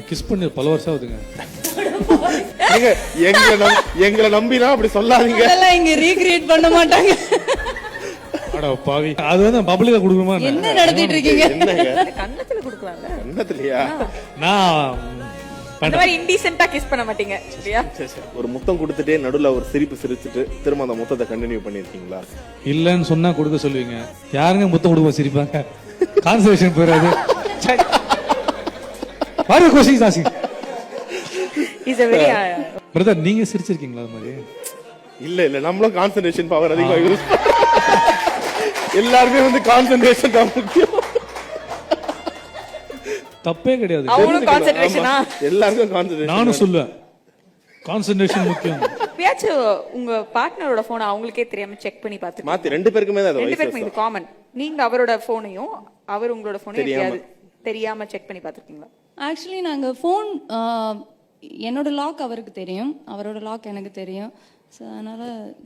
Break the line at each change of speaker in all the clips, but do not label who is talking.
Kiss பண்ணி பல வருஷம் ஆகுதுங்க.
எங்களை நம்பினா அப்படி சொல்லாதீங்க.
அதெல்லாம் இங்க ரீக்ரியேட் பண்ண மாட்டாங்க.
அட பாவி, அது வந்து பப்ளிக்கா கொடுக்கணுமா?
என்ன நடத்திட்டு இருக்கீங்க?
கண்ணத்துல குடுக்கலாம்ல.
கண்ணத்துலயா?
நான்
அந்த மாதிரி இன்டீசென்ட்டா கிஸ் பண்ண மாட்டீங்க சரியா?
ஒரு முத்தம் கொடுத்துட்டே நடுவுல ஒரு சிரிப்பு சிரிச்சுட்டு திரும்ப அந்த முத்தத்தை கண்டினியூ பண்ணிருக்கீங்களா?
இல்லன்னு சொன்னா கொடுக்க சொல்லுவீங்க. யாருங்க முத்தம் கொடுக்க சிரிப்பாங்க? கான்சன்ட்ரேஷன் போயிடாது. பாரு கோஷிங் சாசி.
இஸ் a very
பிரதர், நீங்க சிரிச்சிருக்கீங்களா அது மாதிரி?
இல்ல நம்மளும் கான்சன்ட்ரேஷன் பவர் அதிகமா யூஸ் எல்லாருமே வந்து கான்சன்ட்ரேஷன் தான் முக்கியம்.
தப்பே கிடையாது.
அவங்களும் கான்சன்ட்ரேஷனா?
எல்லாருக்கும் கான்சன்ட்ரேஷன்.
நானும் சொல்லுவேன் கான்சன்ட்ரேஷன் முக்கியம்.
எப்பயாச்சும் உங்க பார்ட்னரோட போனை அவங்களுக்கே தெரியாம செக் பண்ணி பாத்துட்டு
மாத்தி ரெண்டு பேருக்குமே தான்
ரெண்டு பேருக்கும் இது காமன். நீங்க அவரோட போனையும் அவர் உங்களோட போனையும் தெரியாம செக் பண்ணி பாத்துருக்கீங்களா?
ஆக்சுவலி நாங்க ஃபோன் என்னோட லாக் அவருக்கு தெரியும், அவரோட லாக் எனக்கு தெரியும். அதனால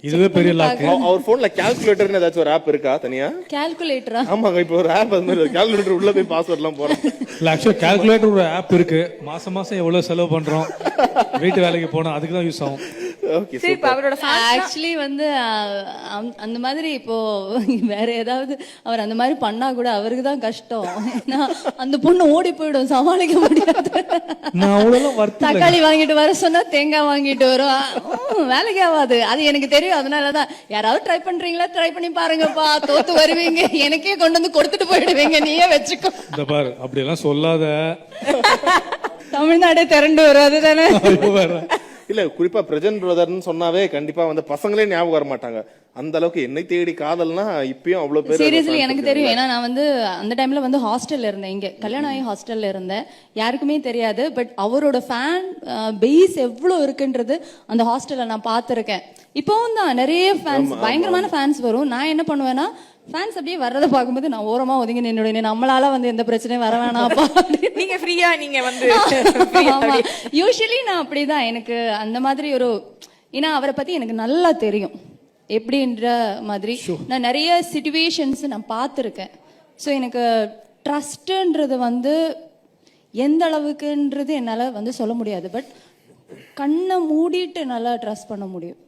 இதுவே பெரிய லாக்.
அவர் போன்ல கால்குலேட்டர்னு ஏதாச்சும் ஒரு ஆப் இருக்கா தனியா?
கால்குலேட்டரா?
ஆமாங்க, இப்போ ஒரு ஆப் அந்த மாதிரி கால்குலேட்டர் உள்ள போய் பாஸ்வேர்ட் எல்லாம் போறோம்.
இல்ல, ஆக்சுவலா கால்குலேட்டர் ஒரு ஆப் இருக்கு. மாசம் மாசம் எவ்வளவு செலவு பண்றோம், வீட்டு வேலைக்கு போனா அதுக்கு தான் யூஸ் ஆகும்.
ஓகே,
சரி. இப்ப அவரோட
ஆக்சுவலி வந்து அந்த மாதிரி இப்போ வேற ஏதாவது அவர் அந்த மாதிரி பண்ணா கூட அவருக்கு தான் கஷ்டம். ஏன்னா அந்த பொண்ணு ஓடி போயிடும், சமாளிக்க முடியாது.
நான் அவ்வளவு வருத்தம்.
தக்காளி வாங்கிட்டு வர சொன்னா தேங்காய் வாங்கிட்டு வரும், வேலைக்கு ஆகாது. அது எனக்கு தெரியும். அதனாலதான் யாராவது ட்ரை பண்றீங்களா, ட்ரை பண்ணி பாருங்கப்பா, தோத்து வருவீங்க, எனக்கே கொண்டு வந்து கொடுத்துட்டு போயிடுவீங்க, நீயே வச்சுக்கோ.
இந்த பாரு, அப்படி எல்லாம் சொல்லாத.
தமிழ்நாடே திரண்டு வரும். அதுதானே
இல்ல, குறிப்பா பிரஜன் பிரதர்னு சொன்னாவே கண்டிப்பா வந்து பசங்களே ஞாபகம் வர மாட்டாங்க. அந்த அளவுக்கு என்னை தேடி காதல்னா இப்பயும் அவ்வளவு பேர்.
சீரியஸ்லி எனக்கு தெரியும். ஏன்னா நான் வந்து அந்த டைம்ல வந்து ஹாஸ்டல்ல இருந்தேன். இங்க கல்யாணம் ஆகி ஹாஸ்டல்ல இருந்தேன். யாருக்குமே தெரியாது. பட் அவரோட ஃபேன் பேஸ் எவ்வளவு இருக்குன்றது அந்த ஹாஸ்டல்ல நான் பார்த்திருக்கேன். இப்பவும் தான் நிறைய ஃபேன்ஸ், பயங்கரமான ஃபேன்ஸ் வரும். நான் என்ன பண்ணுவேன்னா, ஃபேன்ஸ் அப்படியே வர்றதை பார்க்கும்போது நான் ஓரமா ஒதுங்கி நின்னுடுவேன். நம்மளால வந்து எந்த பிரச்சனையும் வர வேணாப்பா.
நீங்க ஃப்ரீயா நீங்க வந்து
யூஸ்வலி நான் அப்படிதான். எனக்கு அந்த மாதிரி ஒரு, ஏன்னா அவரை பத்தி எனக்கு நல்லா தெரியும் எப்படின்ற மாதிரி. நான் நிறைய சிச்சுவேஷன்ஸ் நான் பார்த்துருக்கேன். ஸோ எனக்கு ட்ரஸ்ட்ன்றது வந்து எந்த அளவுக்குன்றது என்னால் வந்து சொல்ல முடியாது. பட் கண்ணை மூடிட்டு நல்லா ட்ரஸ்ட் பண்ண முடியும்.